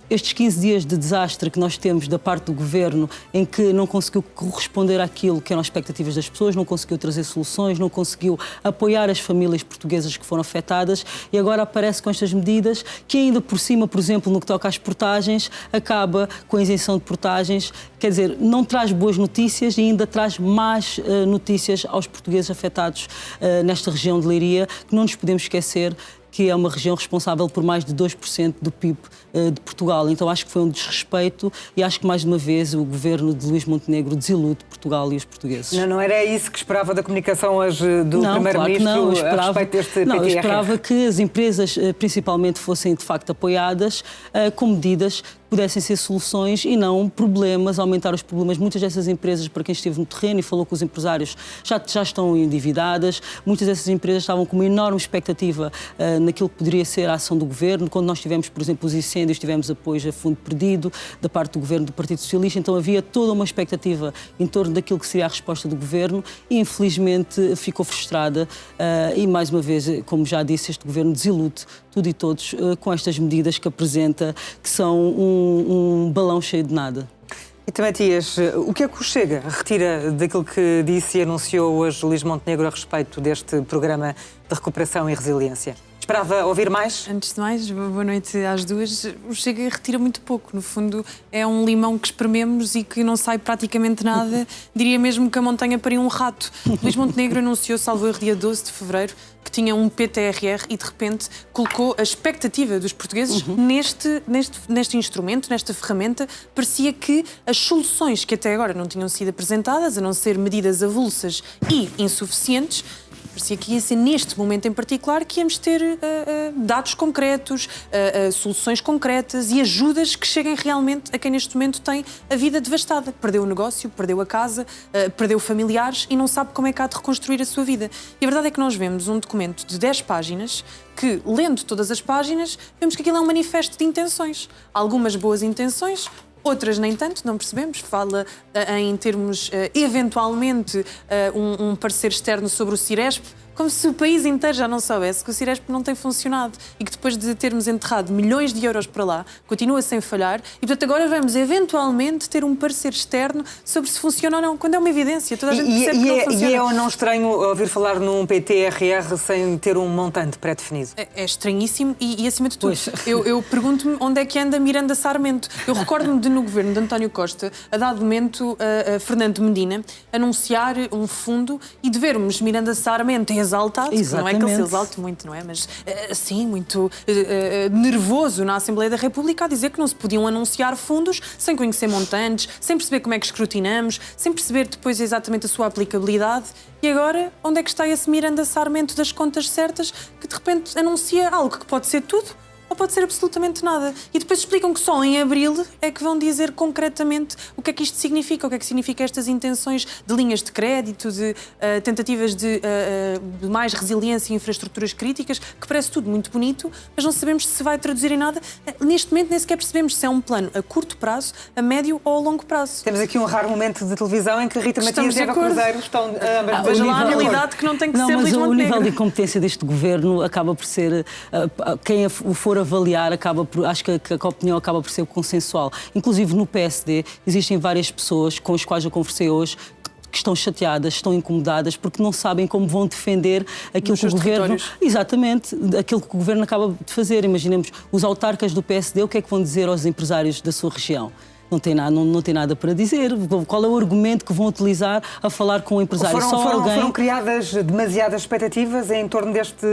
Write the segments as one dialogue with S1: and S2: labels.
S1: estes 15 dias de desastre que nós temos da parte do Governo, em que não conseguiu corresponder àquilo que eram as expectativas das pessoas, não conseguiu trazer soluções, não conseguiu apoiar as famílias portuguesas que foram afetadas, e agora aparece com estas medidas que ainda por cima, por exemplo, no que toca às portagens, acaba com a isenção de portagens, quer dizer, não traz boas notícias e ainda traz más notícias aos portugueses afetados nesta região de Leiria, que não nos podemos esquecer que é uma região responsável por mais de 2% do PIB de Portugal. Então acho que foi um desrespeito e acho que mais uma vez o governo de Luís Montenegro desilude Portugal e os portugueses.
S2: Não era isso que esperava da comunicação hoje do Primeiro-Ministro a respeito deste PTRR?
S1: Não, eu esperava que as empresas principalmente fossem de facto apoiadas com medidas que pudessem ser soluções e não problemas, aumentar os problemas. Muitas dessas empresas, para quem esteve no terreno e falou com os empresários, já estão endividadas. Muitas dessas empresas estavam com uma enorme expectativa naquilo que poderia ser a ação do Governo. Quando nós tivemos, por exemplo, os incêndios, tivemos apoio a fundo perdido da parte do Governo do Partido Socialista, então havia toda uma expectativa em torno daquilo que seria a resposta do Governo e, infelizmente, ficou frustrada e, mais uma vez, como já disse, este Governo desilude tudo e todos com estas medidas que apresenta, que são um balão cheio de nada.
S2: E Matias, o que é que o Chega retira daquilo que disse e anunciou hoje Luís Montenegro a respeito deste programa de recuperação e resiliência? Esperava ouvir mais?
S3: Antes de mais, boa noite às duas. O Chega retira muito pouco. No fundo, é um limão que esprememos e que não sai praticamente nada. Diria mesmo que a montanha pariu um rato. Luís Montenegro anunciou, salvo erro, dia 12 de fevereiro, que tinha um PTRR e, de repente, colocou a expectativa dos portugueses neste instrumento, nesta ferramenta. Parecia que as soluções que até agora não tinham sido apresentadas, a não ser medidas avulsas e insuficientes, parecia que ia ser neste momento em particular que íamos ter dados concretos, soluções concretas e ajudas que cheguem realmente a quem neste momento tem a vida devastada. Perdeu o negócio, perdeu a casa, perdeu familiares e não sabe como é que há de reconstruir a sua vida. E a verdade é que nós vemos um documento de 10 páginas que, lendo todas as páginas, vemos que aquilo é um manifesto de intenções. Algumas boas intenções, outras nem tanto, não percebemos. Fala em termos, eventualmente, um parecer externo sobre o Ciresp, como se o país inteiro já não soubesse que o Ciresp não tem funcionado e que depois de termos enterrado milhões de euros para lá, continua sem falhar e, portanto, agora vamos eventualmente ter um parecer externo sobre se funciona ou não, quando é uma evidência. Toda a gente percebe que não funciona.
S2: E é ou não estranho ouvir falar num PTRR sem ter um montante pré-definido?
S3: É estranhíssimo e acima de tudo, eu pergunto-me onde é que anda Miranda Sarmento. Eu recordo-me de, no governo de António Costa, a dado momento, a Fernando Medina anunciar um fundo e de vermos Miranda Sarmento exaltado, não é que ele se exalte muito, não é? Mas, assim, muito nervoso na Assembleia da República a dizer que não se podiam anunciar fundos sem conhecer montantes, sem perceber como é que escrutinamos, sem perceber depois exatamente a sua aplicabilidade. E agora, onde é que está esse Miranda Sarmento das contas certas que de repente anuncia algo que pode ser tudo ou pode ser absolutamente nada? E depois explicam que só em abril é que vão dizer concretamente o que é que isto significa, o que é que significa estas intenções de linhas de crédito, de tentativas de mais resiliência e infraestruturas críticas, que parece tudo muito bonito, mas não sabemos se vai traduzir em nada. Neste momento nem sequer percebemos se é um plano a curto prazo, a médio ou a longo prazo.
S2: Temos aqui um raro momento de televisão em que Rita Matias e Eva Cruzeiro estão
S3: veja lá a habilidade que não tem que ser Luís Montenegro.
S1: Mas o nível de incompetência deste governo acaba por ser quem o for avaliar, acho que a opinião acaba por ser consensual. Inclusive no PSD existem várias pessoas com as quais eu conversei hoje que estão chateadas, estão incomodadas porque não sabem como vão defender aquilo que o governo... Exatamente, aquilo que o governo acaba de fazer. Imaginemos, os autarcas do PSD, o que é que vão dizer aos empresários da sua região? Não tem nada para dizer. Qual é o argumento que vão utilizar a falar com o empresário?
S2: Foram criadas demasiadas expectativas em torno deste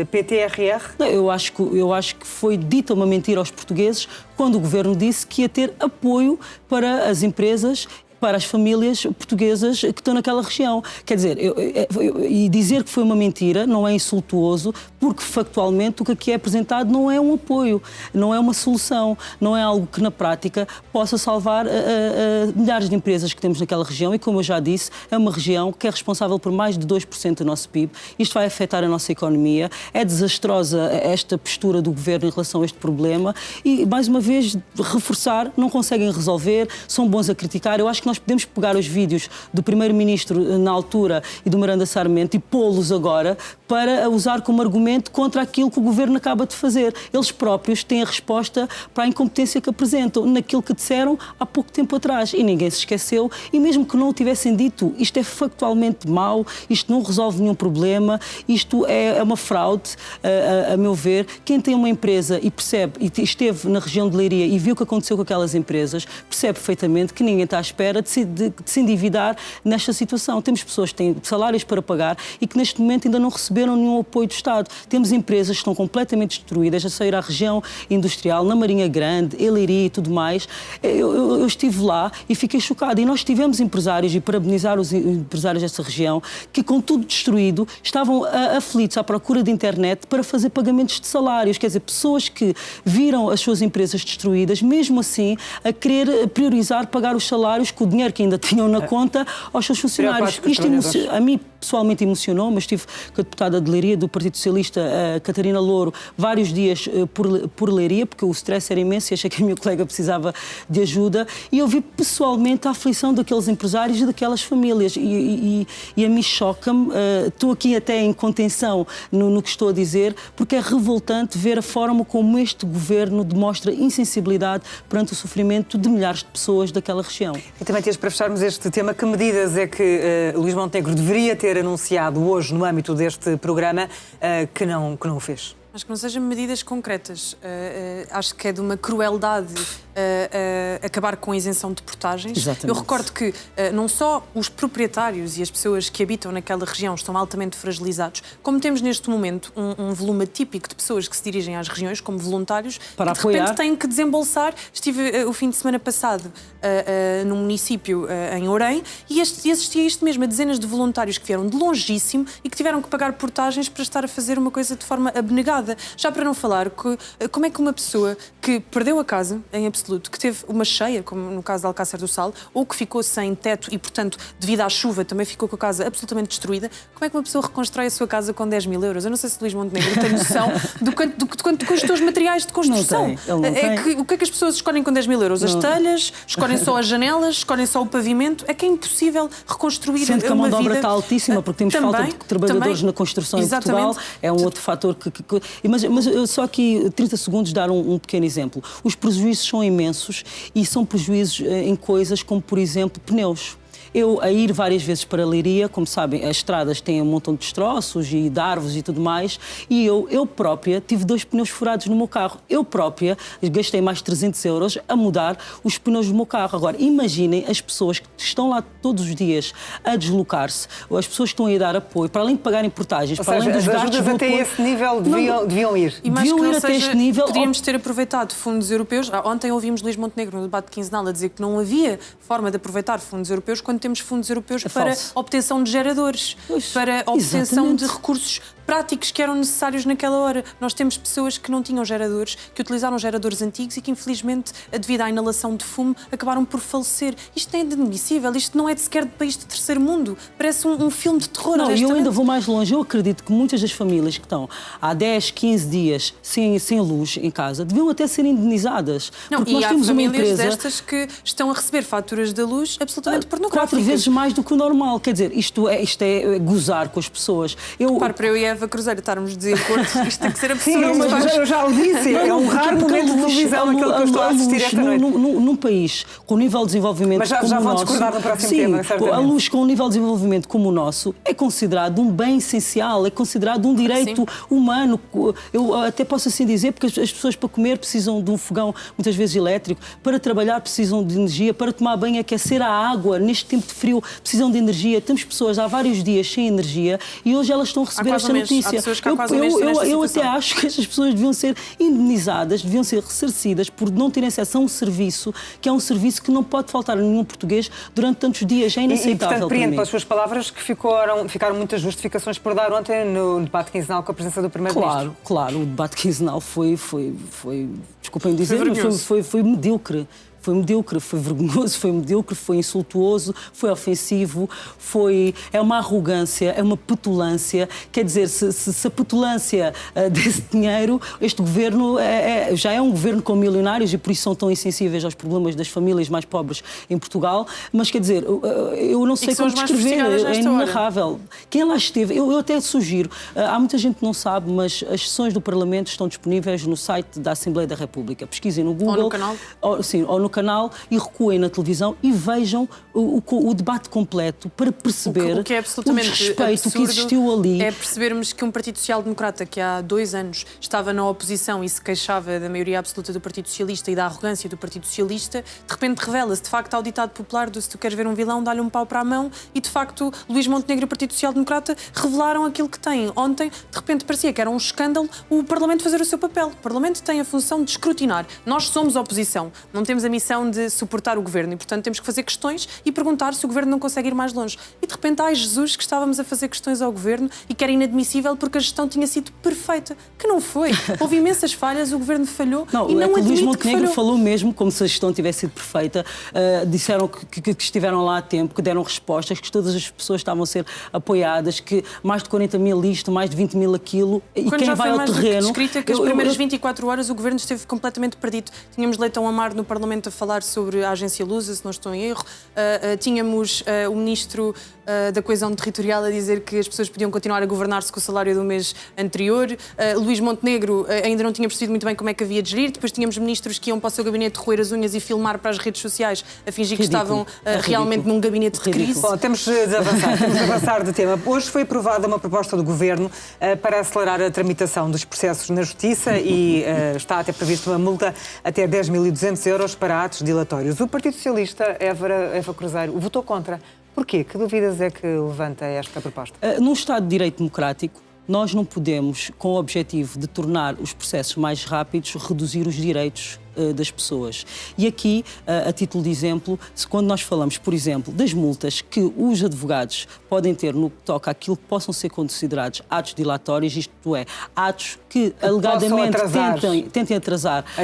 S2: PTRR?
S1: Não, eu acho que foi dita uma mentira aos portugueses quando o governo disse que ia ter apoio para as empresas, para as famílias portuguesas que estão naquela região. Quer dizer, e dizer que foi uma mentira não é insultuoso, porque factualmente o que aqui é apresentado não é um apoio, não é uma solução, não é algo que na prática possa salvar milhares de empresas que temos naquela região e, como eu já disse, é uma região que é responsável por mais de 2% do nosso PIB. Isto vai afetar a nossa economia. É desastrosa esta postura do governo em relação a este problema e, mais uma vez, reforçar, não conseguem resolver, são bons a criticar. Eu acho que nós podemos pegar os vídeos do primeiro-ministro na altura e do Miranda Sarmento e pô-los agora para usar como argumento contra aquilo que o governo acaba de fazer. Eles próprios têm a resposta para a incompetência que apresentam naquilo que disseram há pouco tempo atrás e ninguém se esqueceu, e mesmo que não o tivessem dito, isto é factualmente mau, isto não resolve nenhum problema, isto é uma fraude, a meu ver. Quem tem uma empresa e percebe, e esteve na região de Leiria e viu o que aconteceu com aquelas empresas, percebe perfeitamente que ninguém está à espera de se endividar nesta situação. Temos pessoas que têm salários para pagar e que neste momento ainda não receberam nenhum apoio do Estado. Temos empresas que estão completamente destruídas, a sair à região industrial, na Marinha Grande, em Leiria e tudo mais. Eu estive lá e fiquei chocada. E nós tivemos empresários, e parabenizar os empresários dessa região, que com tudo destruído estavam aflitos à procura de internet para fazer pagamentos de salários. Quer dizer, pessoas que viram as suas empresas destruídas, mesmo assim, a querer priorizar pagar os salários com o dinheiro que ainda tinham na conta aos seus funcionários. Isto a mim pessoalmente emocionou, mas estive com a deputada de Leiria do Partido Socialista, a Catarina Louro, vários dias por Leiria, porque o stress era imenso e achei que a minha colega precisava de ajuda, e eu vi pessoalmente a aflição daqueles empresários e daquelas famílias e a mim choca-me, estou aqui até em contenção no que estou a dizer, porque é revoltante ver a forma como este governo demonstra insensibilidade perante o sofrimento de milhares de pessoas daquela região.
S2: E também, Tias, para fecharmos este tema, que medidas é que Luís Montenegro deveria ter anunciado hoje no âmbito deste programa que não o fez?
S3: Acho que não sejam medidas concretas. Acho que é de uma crueldade acabar com a isenção de portagens.
S1: Exatamente.
S3: Eu recordo que não só os proprietários e as pessoas que habitam naquela região estão altamente fragilizados, como temos neste momento um volume atípico de pessoas que se dirigem às regiões como voluntários
S1: para
S3: que de repente
S1: apoiar.
S3: têm que desembolsar. Estive o fim de semana passado num município em Orem e existia isto mesmo, dezenas de voluntários que vieram de longíssimo e que tiveram que pagar portagens para estar a fazer uma coisa de forma abnegada. Já para não falar como é que uma pessoa que perdeu a casa, em absoluto, que teve uma cheia, como no caso de Alcácer do Sal, ou que ficou sem teto e, portanto, devido à chuva, também ficou com a casa absolutamente destruída, como é que uma pessoa reconstrói a sua casa com 10 mil euros? Eu não sei se Luís Montenegro tem noção do quanto custam os materiais de construção.
S1: Não tem.
S3: O que é que as pessoas escolhem com 10 mil euros? As telhas? Escolhem só as janelas? Escolhem só o pavimento? É que é impossível reconstruir
S1: Sendo que a mão de obra
S3: vida
S1: está altíssima, porque temos falta de trabalhadores na construção em Portugal. É um outro fator Mas eu só aqui, 30 segundos, dar um pequeno exemplo. Os prejuízos são imensos e são prejuízos em coisas como, por exemplo, pneus. Eu, a ir várias vezes para Leiria, como sabem, as estradas têm um montão de destroços e de árvores e tudo mais, e eu própria tive 2 pneus furados no meu carro. Eu própria gastei mais de 300 euros a mudar os pneus do meu carro. Agora, imaginem as pessoas que estão lá todos os dias a deslocar-se, ou as pessoas que estão a dar apoio, para além de pagarem portagens, para além dos gastos
S2: do até
S1: apoio,
S2: esse nível deviam ir.
S3: E mais
S1: deviam
S3: que
S1: ir até este nível.
S3: Podíamos ter aproveitado fundos europeus. Ontem ouvimos Luís Montenegro no debate quinzenal a dizer que não havia forma de aproveitar fundos europeus quando temos fundos europeus para obtenção de geradores, para obtenção de recursos práticos que eram necessários naquela hora. Nós temos pessoas que não tinham geradores, que utilizaram geradores antigos e que, infelizmente, devido à inalação de fumo, acabaram por falecer. Isto é inadmissível, isto não é de sequer de país de terceiro mundo. Parece um filme de terror.
S1: Não, e eu ainda vou mais longe. Eu acredito que muitas das famílias que estão há 10, 15 dias sem luz em casa deviam até ser indenizadas.
S3: Não,
S1: porque
S3: e
S1: nós
S3: há
S1: temos uma
S3: famílias
S1: empresa
S3: destas que estão a receber faturas da luz absolutamente pornográficas.
S1: 4 vezes mais do que o normal. Quer dizer, isto é gozar com as pessoas.
S3: Para eu e a Eva Cruzeiro estarmos de acordo, isto tem que ser absurdo.
S2: Sim, eu já o disse, é um raro momento de televisão aquilo que eu estou a assistir esta noite.
S1: Num país com um nível de desenvolvimento
S2: mas já
S1: como o nosso...
S2: vão discordar no próximo tema, certamente.
S1: A luz com um nível de desenvolvimento como o nosso é considerado um bem essencial, é considerado um direito humano. Eu até posso assim dizer, porque as pessoas para comer precisam de um fogão, muitas vezes elétrico, para trabalhar precisam de energia, para tomar banho, aquecer a água, neste tempo de frio, precisam de energia. Temos pessoas há vários dias sem energia e hoje elas estão a receber esta notícia. Eu até acho que estas pessoas deviam ser indenizadas, deviam ser ressarcidas por não terem acesso a um serviço que é um serviço que não pode faltar a nenhum português durante tantos dias. É inaceitável.
S2: E portanto, priendo pelas suas palavras que ficaram muitas justificações por dar ontem no debate quinzenal com a presença do Primeiro-Ministro.
S1: Claro, o debate quinzenal foi desculpem dizer, mas foi medíocre. Foi medíocre, foi vergonhoso, foi medíocre, foi insultuoso, foi ofensivo, é uma arrogância, é uma petulância. Quer dizer, se a petulância desse dinheiro, este governo já é um governo com milionários e por isso são tão insensíveis aos problemas das famílias mais pobres em Portugal. Mas quer dizer, eu não sei como descrever, é inenarrável. Quem lá esteve, eu até sugiro, há muita gente que não sabe, mas as sessões do Parlamento estão disponíveis no site da Assembleia da República. Pesquisem no Google.
S3: Ou no canal.
S1: Ou no canal e recuem na televisão e vejam o debate completo para perceber
S3: o que é absolutamente
S1: o respeito que existiu ali.
S3: É percebermos que um Partido Social Democrata que há 2 anos estava na oposição e se queixava da maioria absoluta do Partido Socialista e da arrogância do Partido Socialista, de repente revela-se de facto ao ditado popular do se tu queres ver um vilão, dá-lhe um pau para a mão, e de facto Luís Montenegro e o Partido Social Democrata revelaram aquilo que têm. Ontem, de repente, parecia que era um escândalo o Parlamento fazer o seu papel. O Parlamento tem a função de escrutinar. Nós somos oposição, não temos a missão de suportar o governo e, portanto, temos que fazer questões e perguntar se o governo não consegue ir mais longe. E, de repente, ai Jesus, que estávamos a fazer questões ao governo e que era inadmissível porque a gestão tinha sido perfeita. Que não foi. Houve imensas falhas, o governo falhou e não admite
S1: Luís Montenegro
S3: que falhou.
S1: falou mesmo como se a gestão tivesse sido perfeita. Disseram que estiveram lá a tempo, que deram respostas, que todas as pessoas estavam a ser apoiadas, que mais de 40 mil isto, mais de 20 mil aquilo, e
S3: Quando
S1: quem
S3: já
S1: vai
S3: foi
S1: ao
S3: mais
S1: terreno...
S3: descrita que as primeiras 24 horas o governo esteve completamente perdido. Tínhamos Leitão Amar no Parlamento a falar sobre a agência Lusa, se não estou em erro. Tínhamos o ministro da Coesão Territorial a dizer que as pessoas podiam continuar a governar-se com o salário do mês anterior. Luís Montenegro ainda não tinha percebido muito bem como é que havia de gerir. Depois tínhamos ministros que iam para o seu gabinete roer as unhas e filmar para as redes sociais a fingir que estavam realmente num gabinete de crise.
S2: Bom, temos de avançar de tema. Hoje foi aprovada uma proposta do Governo para acelerar a tramitação dos processos na Justiça e está até prevista uma multa até 10.200 euros para atos dilatórios. O Partido Socialista, Eva Cruzeiro, votou contra. Porquê? Que dúvidas é que levanta esta proposta?
S1: Num Estado de Direito Democrático, nós não podemos, com o objetivo de tornar os processos mais rápidos, reduzir os direitos das pessoas. E aqui, a título de exemplo, quando nós falamos, por exemplo, das multas que os advogados podem ter no que toca àquilo que possam ser considerados atos dilatórios, isto é, atos que alegadamente tentem atrasar a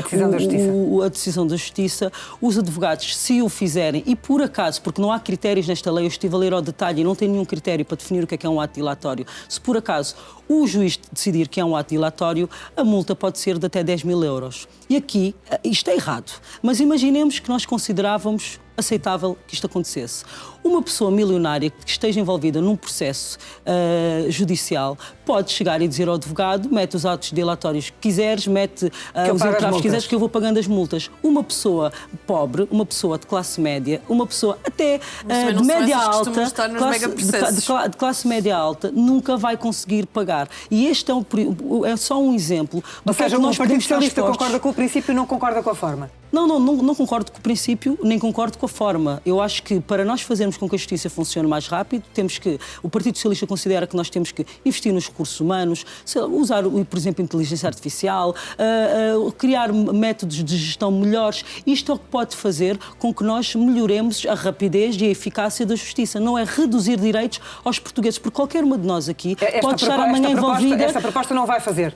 S1: decisão da Justiça, os advogados, se o fizerem, e por acaso, porque não há critérios nesta lei, eu estive a ler ao detalhe e não tem nenhum critério para definir o que é um ato dilatório, se por acaso o juiz decidir que é um ato dilatório, a multa pode ser de até 10.000 euros. E aqui, isto é errado, mas imaginemos que nós considerávamos aceitável que isto acontecesse. Uma pessoa milionária que esteja envolvida num processo judicial pode chegar e dizer ao advogado: mete os atos dilatórios que quiseres, mete os entraves que quiseres, que eu vou pagando as multas. Uma pessoa pobre, uma pessoa de classe média, uma pessoa até de média alta, de classe média alta, nunca vai conseguir pagar. E este é só um exemplo.
S2: Ou seja, o Partido Socialista concorda com o princípio e não concorda com a forma?
S1: Não concordo com o princípio, nem concordo com a forma. Eu acho que para nós fazermos com que a justiça funcione mais rápido, o Partido Socialista considera que nós temos que investir nos recursos humanos, usar, por exemplo, inteligência artificial, criar métodos de gestão melhores. Isto é o que pode fazer com que nós melhoremos a rapidez e a eficácia da justiça. Não é reduzir direitos aos portugueses, porque qualquer uma de nós aqui pode estar amanhã envolvida...
S2: Esta proposta não vai fazer.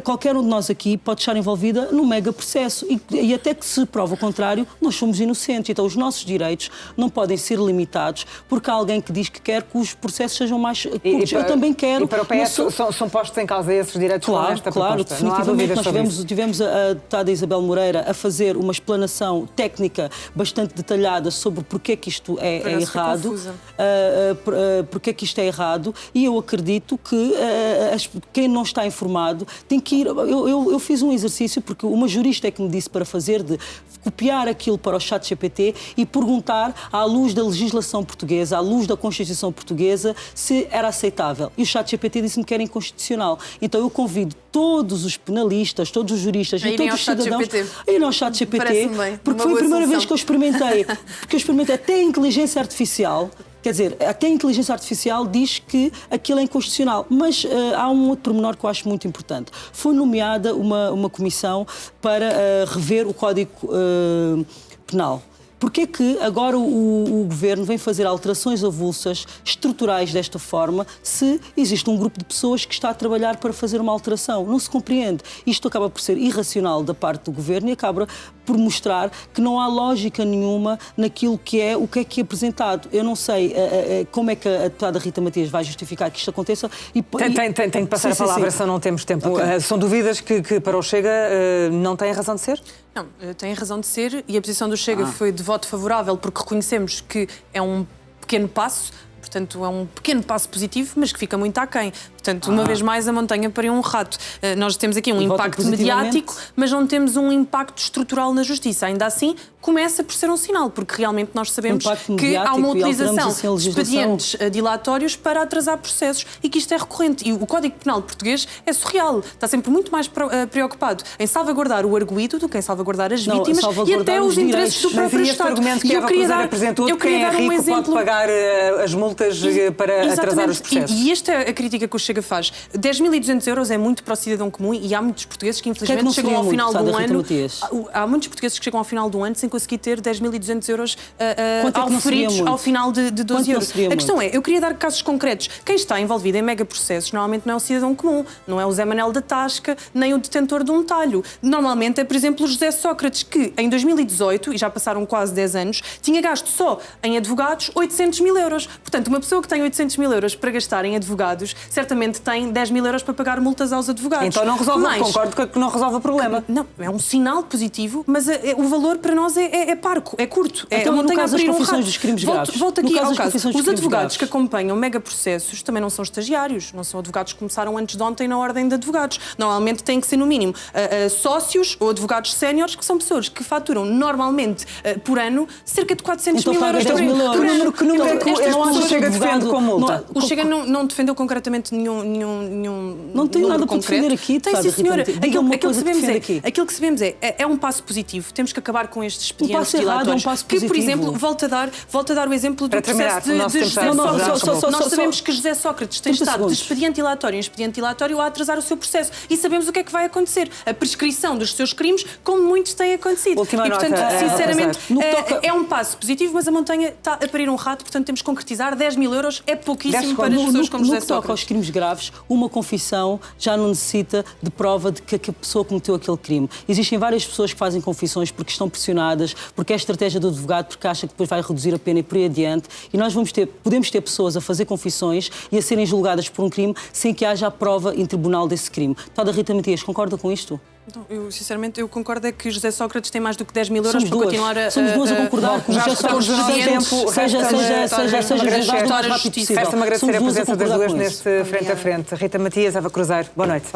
S1: Qualquer um de nós aqui pode estar envolvida num mega processo e até que se prova o contrário, nós somos inocentes. Então, os nossos direitos não podem ser limitados porque há alguém que diz que quer que os processos sejam mais curtos. Eu também quero.
S2: E para o PS são postos em causa esses direitos com esta proposta?
S1: Definitivamente. Nós tivemos a deputada Isabel Moreira a fazer uma explanação técnica bastante detalhada sobre porque é que isto é errado. Porque é que isto é errado. E eu acredito que quem não está informado tem que ir... Eu fiz um exercício, porque uma jurista é que me disse para fazer, de copiar aquilo para o ChatGPT e perguntar, à luz da legislação portuguesa, à luz da Constituição portuguesa, se era aceitável. E o ChatGPT disse-me que era inconstitucional. Então eu convido todos os penalistas, todos os juristas e todos os cidadãos a ir ao ChatGPT, porque foi a primeira vez que eu experimentei. Porque eu experimentei até a inteligência artificial. Quer dizer, até a inteligência artificial diz que aquilo é inconstitucional. Mas há um outro pormenor que eu acho muito importante. Foi nomeada uma comissão para rever o Código Penal. Porquê é que agora o Governo vem fazer alterações avulsas, estruturais desta forma, se existe um grupo de pessoas que está a trabalhar para fazer uma alteração? Não se compreende. Isto acaba por ser irracional da parte do Governo e acaba por mostrar que não há lógica nenhuma naquilo que é o que é apresentado. Eu não sei como é que a deputada Rita Matias vai justificar que isto aconteça.
S2: Tem que passar a palavra, se não temos tempo.
S1: Okay.
S2: São dúvidas que para o Chega não têm razão de ser?
S3: Não, tem razão de ser e a posição do Chega foi de voto favorável porque reconhecemos que é um pequeno passo. Portanto, é um pequeno passo positivo, mas que fica muito aquém. Portanto, uma vez mais, a montanha pariu um rato. Nós temos aqui um impacto mediático, mas não temos um impacto estrutural na justiça. Ainda assim, começa por ser um sinal, porque realmente nós sabemos que há uma utilização de expedientes dilatórios para atrasar processos e que isto é recorrente. E o Código Penal português é surreal. Está sempre muito mais preocupado em salvaguardar o arguido do que em salvaguardar as vítimas e até os interesses do próprio Estado.
S2: E eu queria dar um exemplo. Pode pagar as multas para atrasar os processos.
S3: E esta é a crítica que o Chega faz. 10.200 euros é muito para o cidadão comum e há muitos portugueses que infelizmente chegam ao final do ano. Há muitos portugueses que chegam ao final do ano sem conseguir ter 10.200 euros auferidos ao final de 12 euros. A questão é, eu queria dar casos concretos. Quem está envolvido em megaprocessos normalmente não é o cidadão comum, não é o Zé Manel da Tasca, nem o detentor de um talho. Normalmente é, por exemplo, o José Sócrates, que em 2018, e já passaram quase 10 anos, tinha gasto só em advogados 800.000 euros. Portanto, uma pessoa que tem 800.000 euros para gastar em advogados, certamente tem 10.000 euros para pagar multas aos advogados.
S2: Então não resolve, concordo que não resolve o problema.
S3: Não, é um sinal positivo, mas o valor para nós é parco, é curto.
S1: Então, no caso das confissões dos crimes graves.
S3: Volto aqui ao caso. Os advogados que acompanham megaprocessos também não são estagiários, não são advogados que começaram antes de ontem na ordem de advogados. Normalmente têm que ser, no mínimo, sócios ou advogados séniores, que são pessoas que faturam normalmente por ano cerca de 400.000 euros por ano.
S2: Que número é que o Chega defende com multa?
S3: O Chega não defendeu concretamente nenhum
S1: não tem nada para defender aqui.
S3: Tem, sim, senhora. Aquilo que sabemos é um passo positivo. Temos que acabar com estes expedientes dilatórios. Que, por exemplo, volto a dar o exemplo do processo de José Sócrates. Nós sabemos que José Sócrates tem estado de expediente dilatório em expediente dilatório a atrasar o seu processo. E sabemos o que é que vai acontecer. A prescrição dos seus crimes, como muitos têm acontecido.
S2: Última nota,
S3: sinceramente, é um passo positivo, mas a montanha está a parir um rato, portanto temos que concretizar. 10.000 euros é pouquíssimo para as pessoas como José Sócrates.
S1: No que toca aos crimes graves, uma confissão já não necessita de prova de que a pessoa cometeu aquele crime. Existem várias pessoas que fazem confissões porque estão pressionadas, porque é a estratégia do advogado, porque acha que depois vai reduzir a pena e por aí adiante. E nós podemos ter pessoas a fazer confissões e a serem julgadas por um crime sem que haja a prova em tribunal desse crime. Toda a Rita Matias, concorda com isto?
S3: Então, sinceramente, eu concordo que José Sócrates tem mais do que 10.000 euros para continuar a...
S1: Somos duas a concordar com
S2: já estamos no nosso tempo. Resta-me agradecer a presença das duas neste Frente a Frente. Rita Matias, Eva Cruzeiro, boa noite.